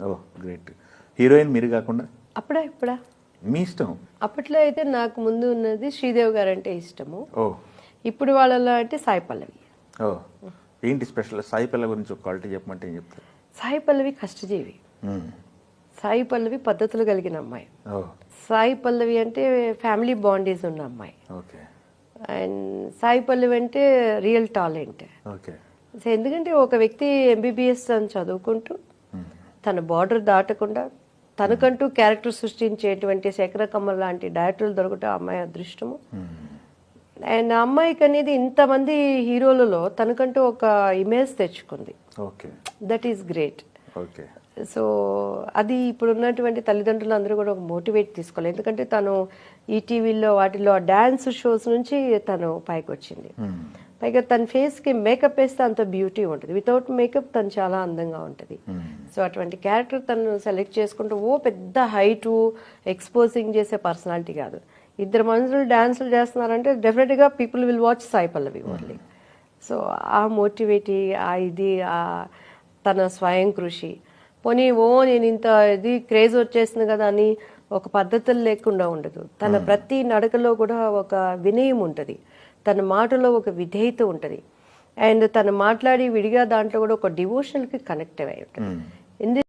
ఓ great. Heroine మీరు కాకుండా ఇప్పుడా మీ ఇష్టం. అప్పట్లో అయితే నాకు ముందు ఉన్నది శ్రీదేవి గారు అంటే ఇష్టము. ఓ ఇప్పుడు వాళ్ళలో అంటే సాయి పల్లవి. ఓ ఏంటి స్పెషల్? సాయి పల్లవి గురించి ఒక క్వాలిటీ చెప్పమంటే ఏం చెప్తారు? సాయి పల్లవి కష్టజీవి, సాయి పల్లవి పద్ధతులు కలిగిన అమ్మాయి. ఓ సాయి పల్లవి అంటే ఫ్యామిలీ బాండేజ్ ఉన్న అమ్మాయి. ఓకే అండ్ సాయి పల్లవి అంటే రియల్ టాలెంట్. ఓకే. సో ఎందుకంటే ఒక వ్యక్తి ఎంబీబీఎస్ అని చదువుకుంటూ తన బార్డర్ దాటకుండా తనకంటూ క్యారెక్టర్ సృష్టించేటువంటి శేఖర కమల్ లాంటి డైరెక్టర్లు దొరకటం అమ్మాయి అదృష్టము. అండ్ ఆ అమ్మాయికి అనేది ఇంతమంది హీరోలలో తనకంటూ ఒక ఇమేజ్ తెచ్చుకుంది. Okay. That is great. Okay. So అది ఇప్పుడు ఉన్నటువంటి తల్లిదండ్రులు అందరూ కూడా ఒక మోటివేట్ తీసుకోవాలి. ఎందుకంటే తను ఈటీవీలో వాటిలో డ్యాన్స్ షోస్ నుంచి తను పైకి వచ్చింది. పైగా తన ఫేస్కి మేకప్ వేస్తే అంత బ్యూటీ ఉంటుంది, వితౌట్ మేకప్ తను చాలా అందంగా ఉంటుంది. సో అటువంటి క్యారెక్టర్ తను సెలెక్ట్ చేసుకుంటూ పెద్ద హైటు ఎక్స్పోజింగ్ చేసే పర్సనాలిటీ కాదు. ఇద్దరు మనుషులు డ్యాన్సులు చేస్తున్నారంటే డెఫినెట్గా people will watch Sai Pallavi only. So ఆ మోటివేటి తన స్వయం కృషి పోనీ నేను ఇంత ఇది క్రేజ్ వచ్చేసింది కదా అని ఒక పద్ధతులు లేకుండా ఉండదు. తన ప్రతి నడకలో కూడా ఒక వినయం ఉంటుంది, తన మాటలో ఒక విధేయత ఉంటుంది, అండ్ తను మాట్లాడి విడిగా దాంట్లో కూడా ఒక డివోషనల్కి కనెక్ట్ అయి ఉంటుంది.